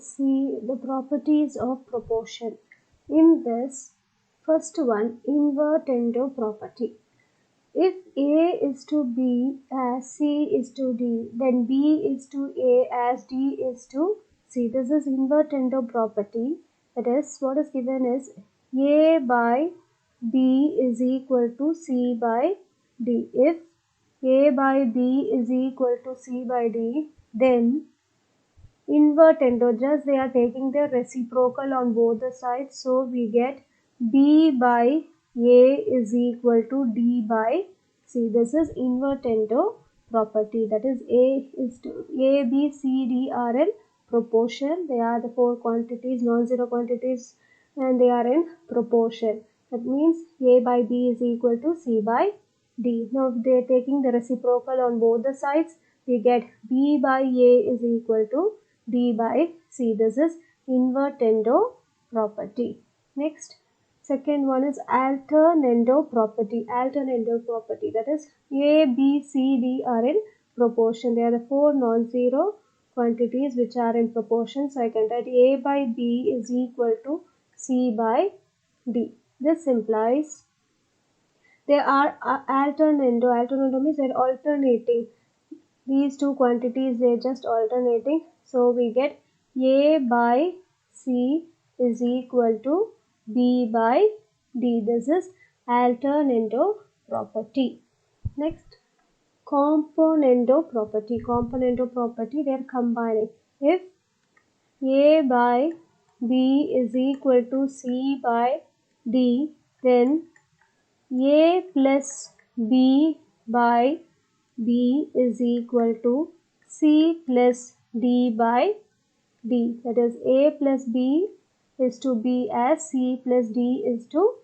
let's see the properties of proportion. In this, first one, invertendo property. If A is to B as C is to D, then B is to A as D is to C. This is invertendo property. That is, what is given is A by B is equal to C by D. If A by B is equal to C by D, then invertendo, just they are taking the reciprocal on both the sides, so we get B by A is equal to D by C. This is invertendo property. That is, A is to A, B, C, D are in proportion. They are the four quantities, non-zero quantities, and they are in proportion. That means A by B is equal to C by D. Now, if they are taking the reciprocal on both the sides, we get B by A is equal to D by C. This is invertendo property. Next, second one is alternando property. Alternando property, that is A, B, C, D are in proportion. They are the four non-zero quantities which are in proportion. So I can write A by B is equal to C by D. This implies they are alternando. Alternando means they are alternating. These two quantities, they are just alternating. So we get A by C is equal to B by D. This is alternando property. Next, componendo property. Componendo property, they are combining. If A by B is equal to C by D, then A plus B by B is equal to C plus D by D. That is, A plus B is to B as C plus D is to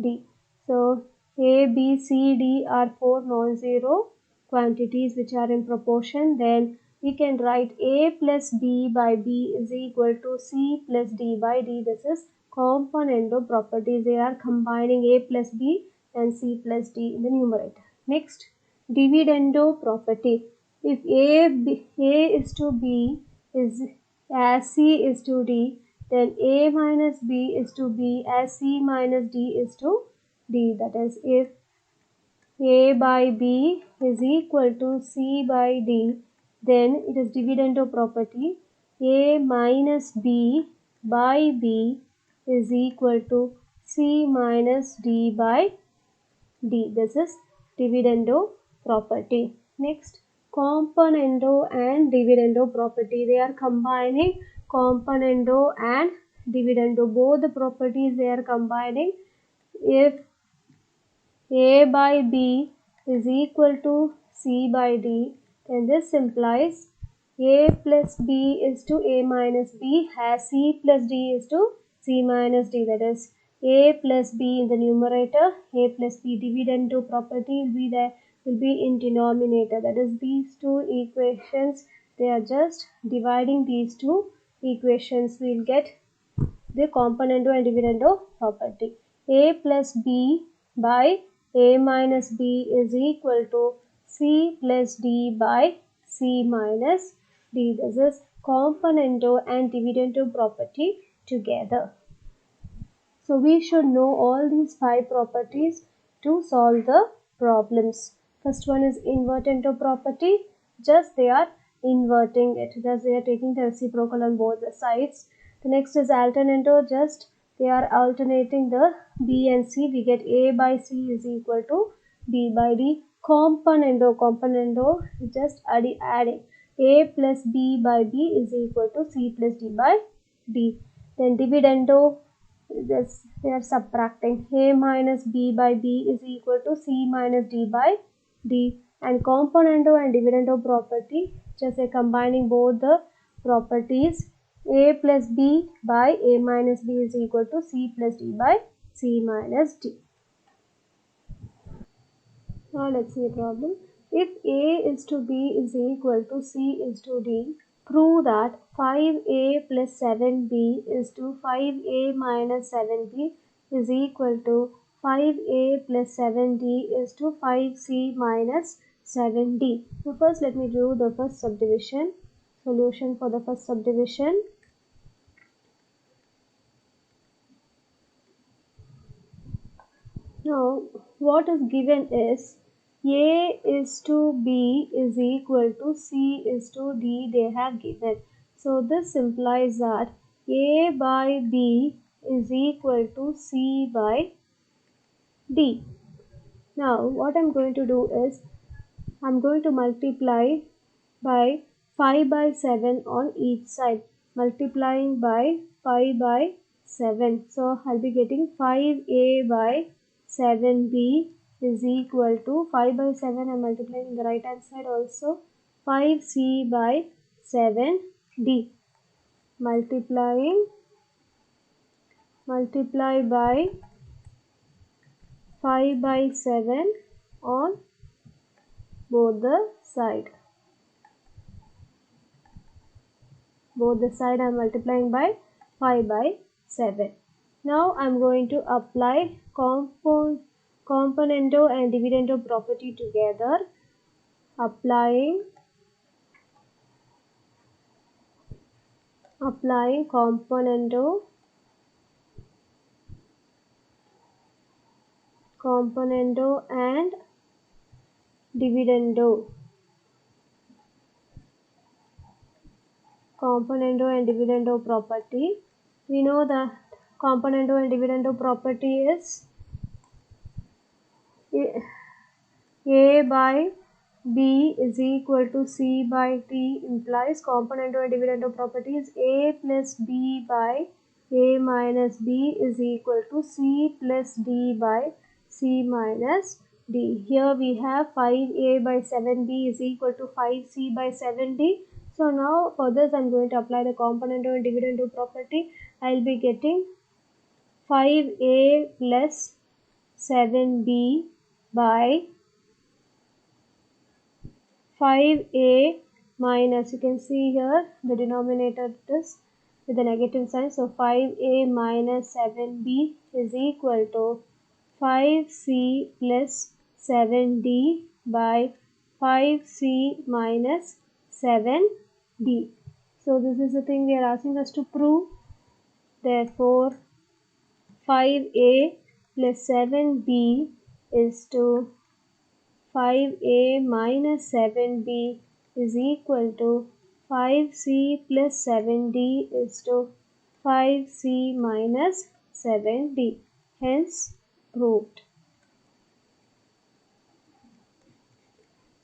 D. So, A, B, C, D are four non-zero quantities which are in proportion. Then we can write A plus B by B is equal to C plus D by D. This is componendo properties. They are combining A plus B and C plus D in the numerator. Next, dividendo property. If A is to B is as C is to D, then A minus B is to B as C minus D is to D. That is, if A by B is equal to C by D, then it is dividendo property. A minus B by B is equal to C minus D by D. This is dividendo property. Next, componendo and dividendo property. They are combining componendo and dividendo. Both the properties they are combining. If A by B is equal to C by D, then this implies A plus B is to A minus B as C plus D is to C minus D. That is, A plus B in the numerator, A plus B dividendo property will be in denominator. That is, these two equations, they are just dividing these two equations. We will get the componendo and dividendo property. A plus B by A minus B is equal to C plus D by C minus D. This is componendo and dividendo property together. So we should know all these five properties to solve the problems. First one is invertendo property. Just they are inverting it. Thus they are taking the reciprocal on both the sides. The next is alternando. Just they are alternating the B and C. We get A by C is equal to B by D. Componendo is just adding. A plus B by B is equal to C plus D by D. Then dividendo, this they are subtracting. A minus B by B is equal to C minus D by D. And componendo and dividendo property, just combining both the properties. A plus B by A minus B is equal to C plus D by C minus D. Now let's see a problem. If A is to B is equal to C is to D, prove that 5A plus 7B is to 5A minus 7B is equal to 5A plus 7D is to 5C minus 7D. So first let me do the first subdivision. Solution for the first subdivision. Now, what is given is A is to B is equal to C is to D they have given. So, this implies that A by B is equal to C by D. Now, what I'm going to do is I'm going to multiply by 5 by 7 on each side, multiplying by 5 by 7. So I'll be getting 5a by 7b is equal to 5 by 7. I'm multiplying the right hand side also, 5c by 7d. Multiply by 5 by 7 on both the side. Both the side I am multiplying by 5 by 7. Now I am going to apply componendo and dividendo property together. Applying componendo and dividendo. Componendo and dividendo property. We know that componendo and dividendo property is A by B is equal to C by T implies componendo and dividendo property is A plus B by A minus B is equal to C plus D by C minus D. Here we have 5A by 7B is equal to 5C by 7D. So now for this I am going to apply the componendo and dividendo property. I will be getting 5A plus 7B by 5a minus, you can see here the denominator is with a negative sign, so 5a minus 7b is equal to 5c plus 7d by 5c minus 7d. So this is the thing they are asking us to prove. Therefore 5a plus 7b is to 5a minus 7b is equal to 5c plus 7d is to 5c minus 7d. Hence proved.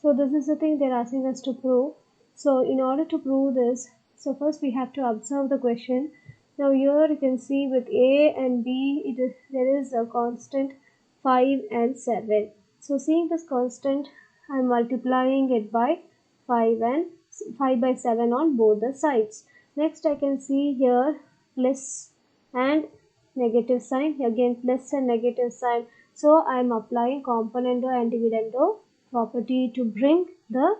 So this is the thing they are asking us to prove. So in order to prove this, so first we have to observe the question. Now here you can see with a and b there is a constant 5 and 7. So seeing this constant, I am multiplying it by 5 by 7 on both the sides. Next I can see here plus and negative sign, again plus and negative sign. So I am applying componendo and dividendo property to bring the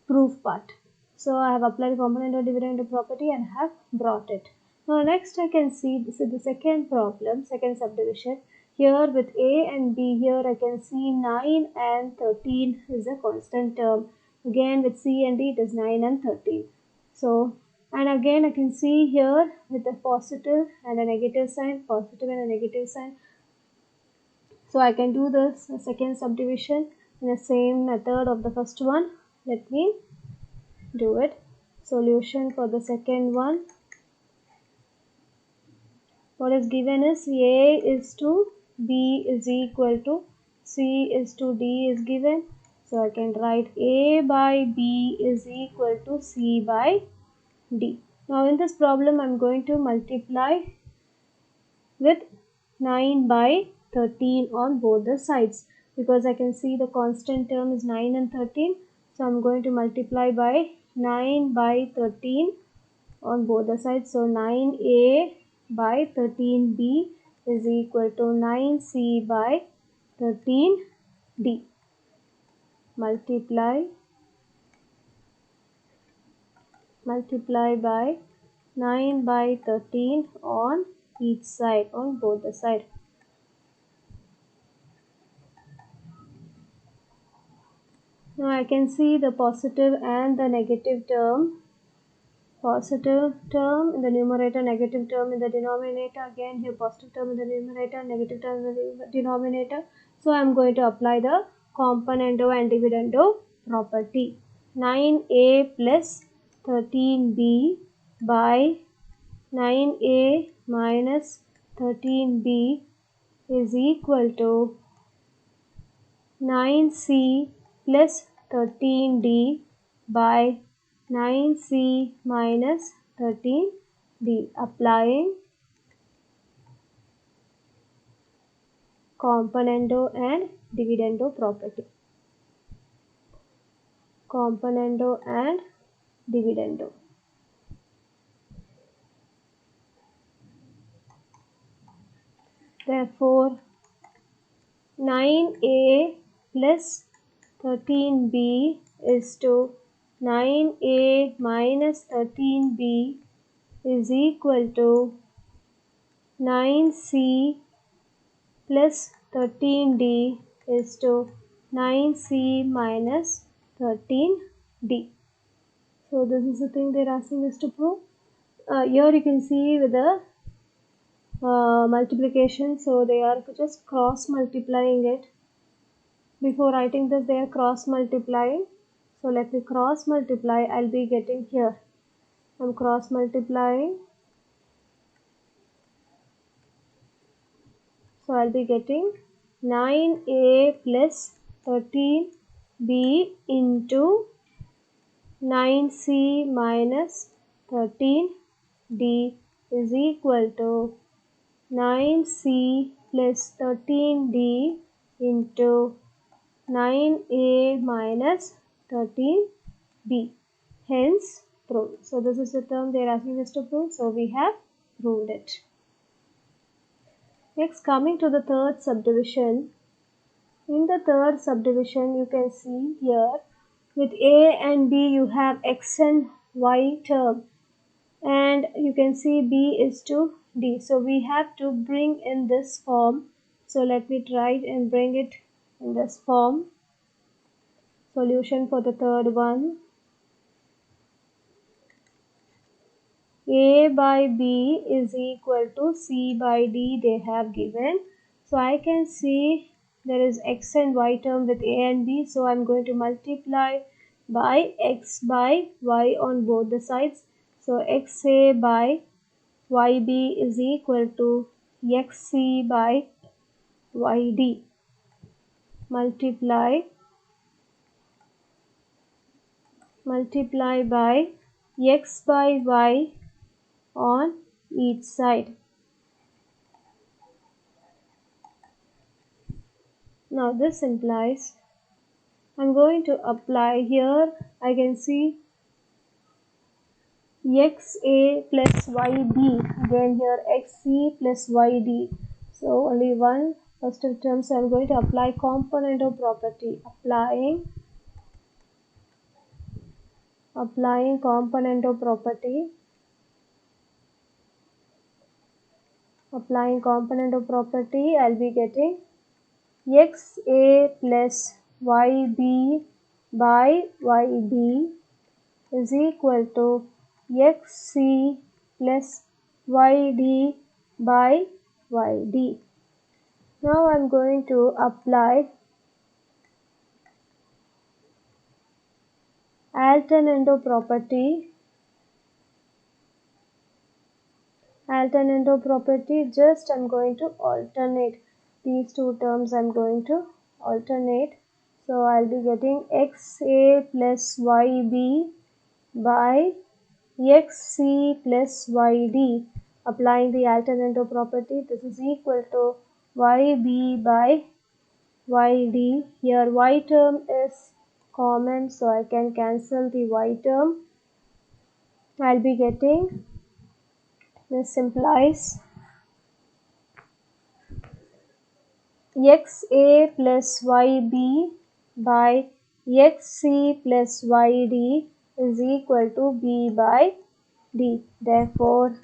proof part. So I have applied componendo dividendo property and have brought it. Now next I can see this is the second problem, second subdivision. Here with A and B, here I can see 9 and 13 is a constant term. Again with C and D it is 9 and 13. So, and again I can see here with a positive and a negative sign, positive and a negative sign. So I can do this second subdivision in the same method of the first one. Let me do it. Solution for the second one. What is given is A is to B is equal to C is to D is given. So I can write A by B is equal to C by D. Now in this problem I am going to multiply with 9 by 13 on both the sides because I can see the constant term is 9 and 13. So I am going to multiply by 9 by 13 on both the sides. So 9a by 13b is equal to 9c by 13d. Multiply by 9 by 13 on each side, on both the side. Now I can see the positive and the negative term positive term in the numerator, negative term in the denominator. Again here positive term in the numerator, negative term in the denominator. So I am going to apply the componendo and dividendo property. 9a plus 13b by 9a minus 13b is equal to 9c plus 13d by 9c minus 13d. Applying componendo and dividendo property. Componendo and dividendo. Therefore 9a plus 13b is to 9a minus 13b is equal to 9c plus 13d is to 9c minus 13d. So this is the thing they are asking us to prove. Here you can see with the multiplication, so they are just cross multiplying it. Before writing this, they are cross multiplying. So let me cross multiply. I'll be getting here. I'm cross multiplying. So I'll be getting 9a plus 13b into 9c minus 13d is equal to 9c plus 13d into 9a minus 13b. Hence proved. So this is the term they are asking us to prove. So we have proved it. Next, coming to the third subdivision. In the third subdivision, you can see here with a and b you have x and y term, and you can see b is to d. So we have to bring in this form. So let me try and bring it in this form. Solution for the third one. A by b is equal to c by d they have given. So I can see there is x and y term with a and b. So I'm going to multiply by x by y on both the sides. So xa by yb is equal to xc by yd. Multiply by x by y on each side. Now this implies I'm going to apply here. I can see xa plus yb, again here xc plus yd. So only one positive term. So I'm going to apply componendo property. Applying componendo property. Applying componendo property, I'll be getting xa plus yb by yd is equal to xc plus yd by yd. Now I'm going to apply alternando property. Alternando property, just I'm going to alternate these two terms. I'm going to alternate. So I'll be getting xa plus yb by xc plus yd. Applying the alternando property, this is equal to yb by yd. Here y term is common, so I can cancel the y term. I'll be getting, this implies xa plus yb by xc plus yd is equal to b by d. Therefore,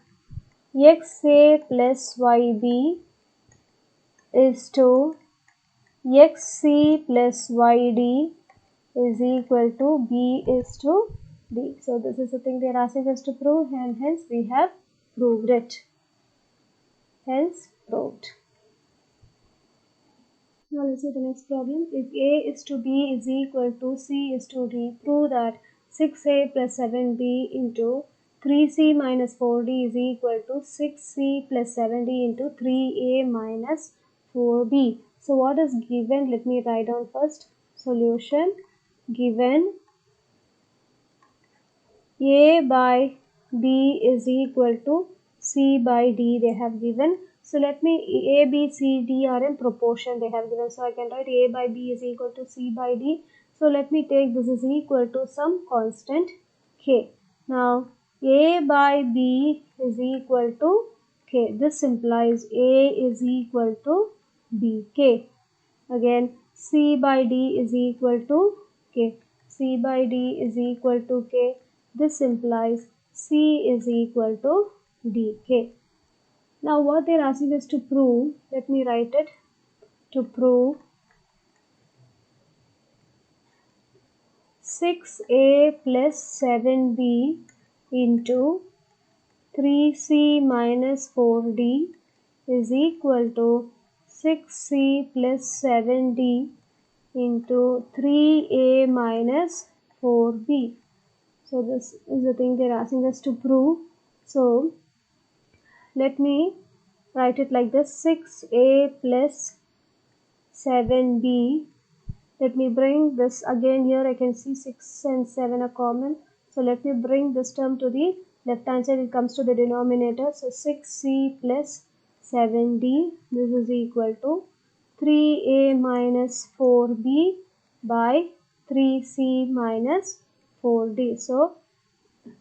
xa plus yb is to xc plus yd is equal to b is to D. So this is the thing they are asking us to prove, and hence we have proved it. Hence proved. Now let's see the next problem. If A is to B is equal to C is to D, prove that 6A plus 7B into 3C minus 4D is equal to 6C plus 7D into 3A minus 4B. So what is given? Let me write down first. Solution given A by B is equal to C by D they have given. So let me A, B, C, D are in proportion they have given. So I can write A by B is equal to C by D. So let me take this is equal to some constant K. Now A by B is equal to K. This implies A is equal to BK. Again C by D is equal to K. C by D is equal to K. This implies C is equal to DK. Now what they are asking us to prove, let me write it. To prove 6A plus 7B into 3C minus 4D is equal to 6C plus 7D into 3A minus 4B. So this is the thing they're asking us to prove. So let me write it like this: 6A plus 7B. Let me bring this again here. I can see 6 and 7 are common. So let me bring this term to the left hand side. It comes to the denominator. So 6C plus 7D. This is equal to 3A minus 4B by 3C minus 4D. So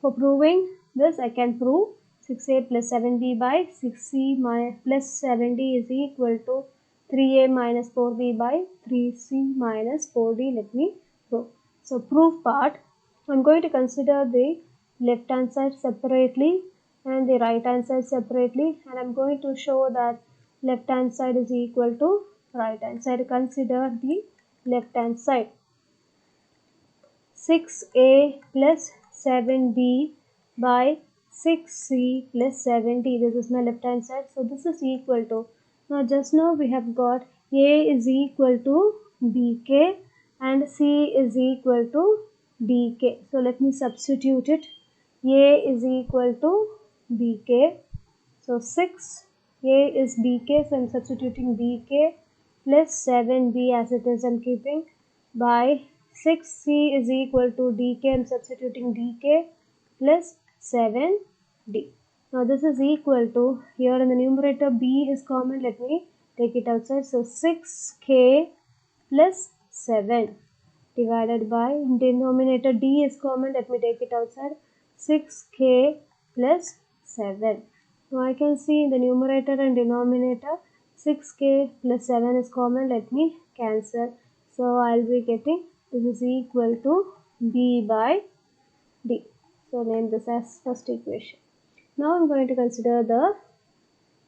for proving this, I can prove 6A plus 7B by 6C plus 7D is equal to 3A minus 4B by 3C minus 4D. Let me prove. So proof part, I'm going to consider the left hand side separately and the right hand side separately, and I'm going to show that left hand side is equal to right hand side. Consider the left hand side. 6A plus 7B by 6C plus 7D. This is my left hand side. So this is equal to, now just now we have got A is equal to BK and C is equal to DK. So let me substitute it. A is equal to BK. So 6A is BK, so I'm substituting BK plus 7B as it is, I'm keeping, by 6C is equal to DK, I'm substituting DK plus 7D. Now this is equal to, here in the numerator B is common, let me take it outside. So 6K plus 7 divided by, in denominator D is common, let me take it outside, 6K plus 7. Now I can see in the numerator and denominator 6K plus 7 is common, let me cancel. So I'll be getting this is equal to B by D. So name this as first equation. Now I'm going to consider the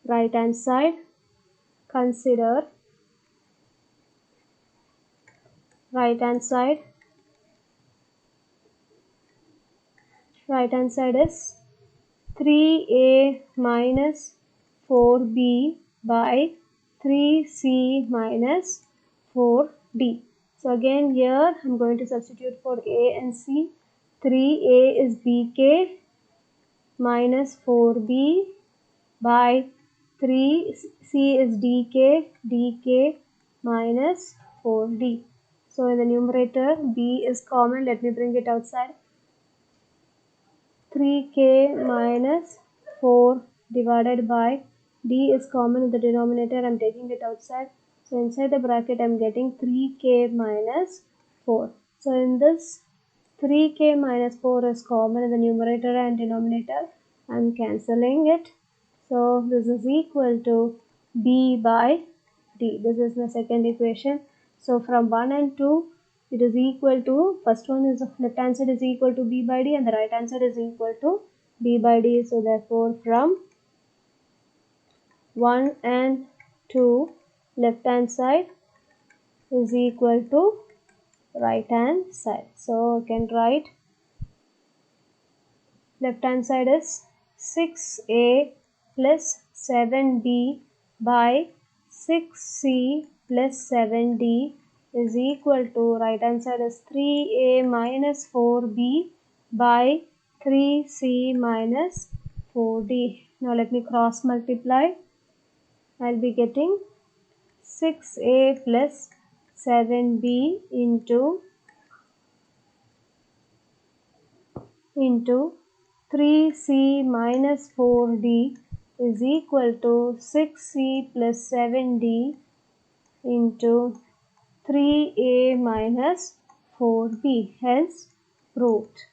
right hand side. Consider right hand side. Right hand side is 3A minus 4B by 3C minus 4D. So again here I'm going to substitute for A and C. 3A is BK minus 4B by 3C is DK minus 4D. So in the numerator B is common, let me bring it outside. 3K minus 4 divided by D is common in the denominator, I'm taking it outside. So inside the bracket I'm getting 3K minus 4. So in this 3K minus 4 is common in the numerator and denominator, I'm cancelling it. So this is equal to B by D. This is my second equation. So from 1 and 2, it is equal to, first one is left hand side is equal to B by D and the right hand side is equal to B by D. So therefore from 1 and 2, left hand side is equal to right hand side. So I can write left hand side is 6a plus 7b by 6c plus 7d is equal to, right hand side is 3a minus 4b by 3c minus 4d. Now let me cross multiply. I'll be getting 6a plus 7b into 3c minus 4d is equal to 6c plus 7d into 3a minus 4b, hence proved.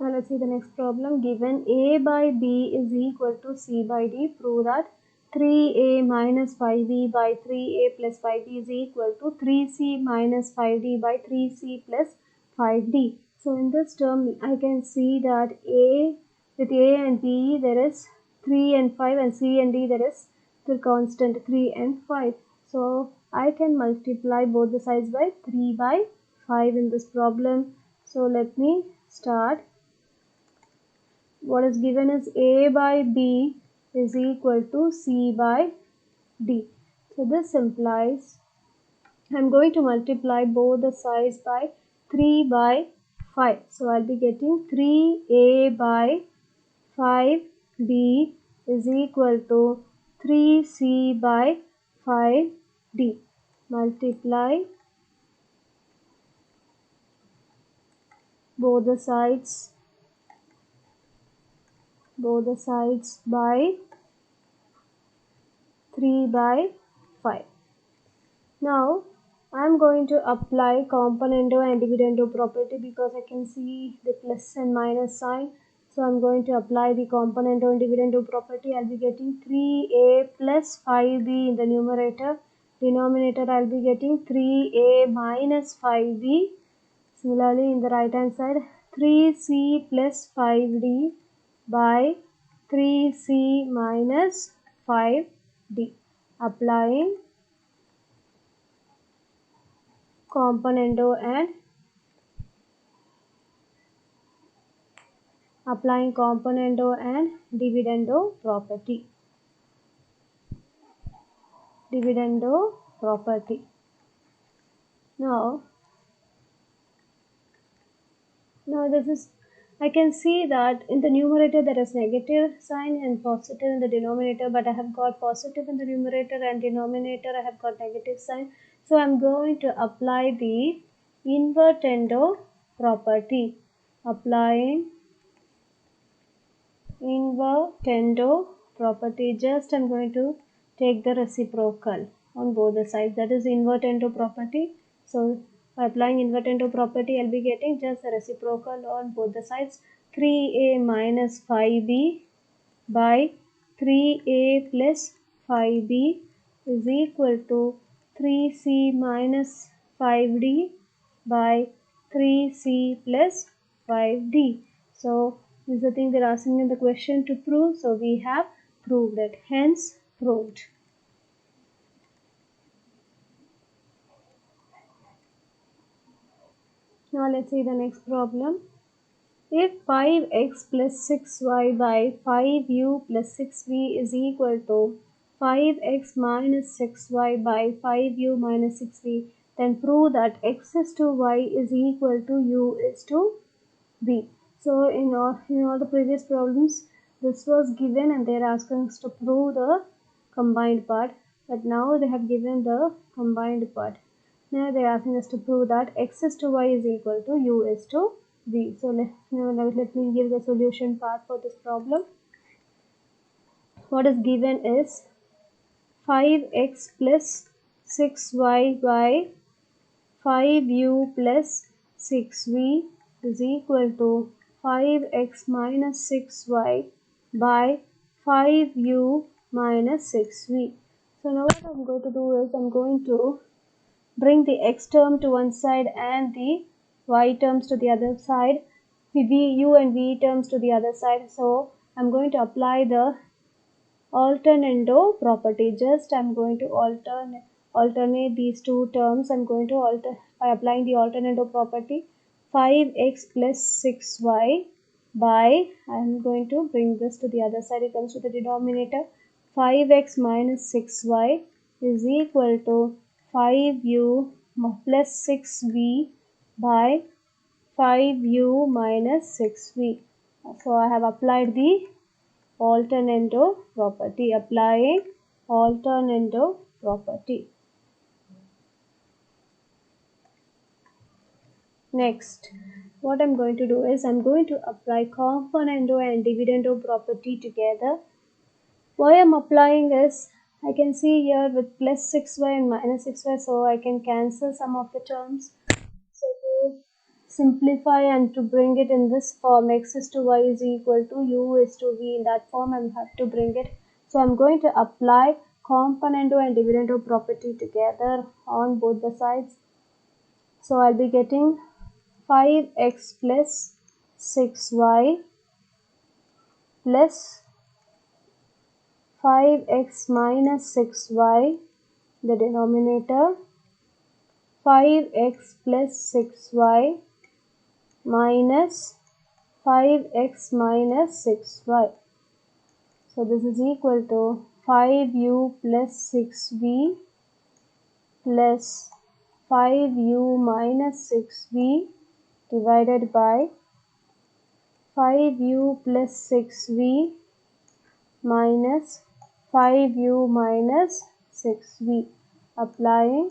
Now let's see the next problem. Given a by b is equal to c by d, prove that 3a minus 5b by 3a plus 5b is equal to 3c minus 5d by 3c plus 5d. So in this term, I can see that with a and b there is 3 and 5, and c and d there is the constant 3 and 5. So I can multiply both the sides by 3 by 5 in this problem. So let me start. What is given is a by b is equal to c by d. So this implies I'm going to multiply both the sides by 3 by 5. So I'll be getting 3a by 5b is equal to 3c by 5d. Multiply both the sides by 3 by 5. Now I am going to apply componendo and dividendo property because I can see the plus and minus sign. So I am going to apply the componendo and dividendo property. I will be getting 3a plus 5b in the numerator. Denominator I will be getting 3a minus 5b. Similarly in the right hand side 3c plus 5d by 3c minus 5d. Applying componendo and dividendo property. Now this is, I can see that in the numerator there is negative sign and positive in the denominator, but I have got positive in the numerator and denominator I have got negative sign. So I am going to apply the invertendo property. Applying invertendo property, just I am going to take the reciprocal on both the sides, that is invertendo property. So by applying invertendo property I will be getting just the reciprocal on both the sides. 3a minus 5b by 3a plus 5b is equal to 3c minus 5d by 3c plus 5d. So this is the thing they're asking in the question to prove. So we have proved it, hence proved. Now let's see the next problem. If 5x plus 6y by 5u plus 6v is equal to 5x minus 6y by 5u minus 6v, then prove that x is to y is equal to u is to v. So in all the previous problems, this was given and they are asking us to prove the combined part, but now they have given the combined part. Now they are asking us to prove that x is to y is equal to u is to v. So let me give the solution part for this problem. What is given is 5x plus 6y by 5u plus 6v is equal to 5x minus 6y by 5u minus 6v. So now what I'm going to do is I'm going to bring the x term to one side and the y terms to the other side, u and v terms to the other side. So I'm going to apply the alternando property. Just I'm going to alternate these two terms. I'm going to by applying the alternative property. 5x plus 6y by, I'm going to bring this to the other side, it comes to the denominator. 5x minus 6y is equal to 5u plus 6v by 5u minus 6v. So I have applied the alternative property, applying alternative property. Next, what I'm going to do is I'm going to apply componendo and dividendo property together. Why I'm applying is, I can see here with plus 6y and minus 6y, so I can cancel some of the terms. So to simplify and to bring it in this form, x is to y is equal to u is to v, in that form I have to bring it. So I'm going to apply componendo and dividendo property together on both the sides. So I'll be getting 5x plus 6y plus 5x minus 6y, the denominator, 5x plus 6y minus 5x minus 6y. So this is equal to 5u plus 6v plus 5u minus 6v divided by 5u plus 6v minus 5u minus 6v, applying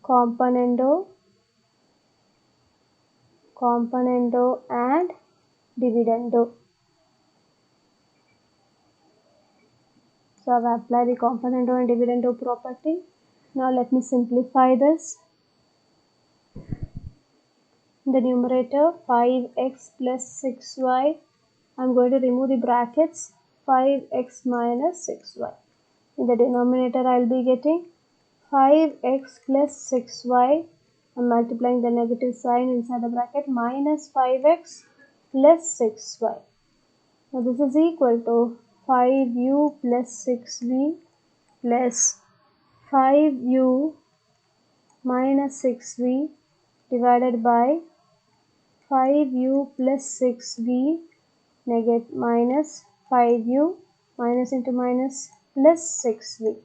componendo and dividendo. So I have applied the componendo and dividendo property. Now let me simplify this. In the numerator, 5x plus 6y, I'm going to remove the brackets, 5x minus 6y. In the denominator, I'll be getting 5x plus 6y, I'm multiplying the negative sign inside the bracket, minus 5x plus 6y. Now this is equal to 5u plus 6v plus 5u minus 6v divided by 5u plus 6v minus 5u minus into minus plus 6v.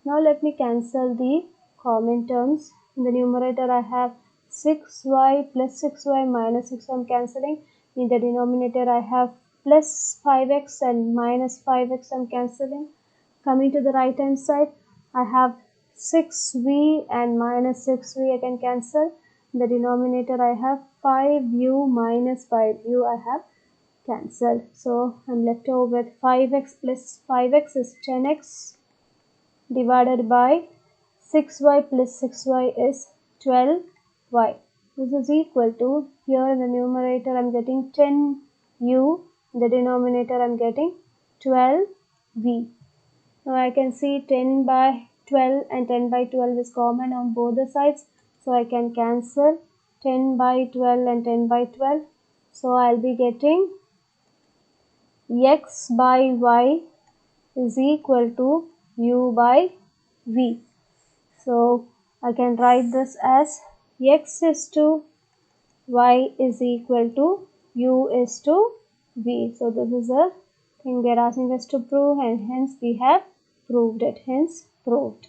Now let me cancel the common terms. In the numerator I have 6y plus 6y minus 6y, I'm cancelling. In the denominator I have plus 5x and minus 5x, I'm cancelling. Coming to the right hand side, I have 6v and minus 6v, I can cancel. In the denominator I have 5u minus 5u, I have cancelled. So I'm left over with 5x plus 5x is 10x divided by 6y plus 6y is 12y. This is equal to, here in the numerator I'm getting 10u, in the denominator I'm getting 12v. Now I can see 10 by 12 and 10 by 12 is common on both the sides. So I can cancel 10 by 12 and 10 by 12. So I'll be getting x by y is equal to u by v. So I can write this as x is to y is equal to u is to v. So this is a thing they're asking us to prove, and hence we have proved it, hence proved.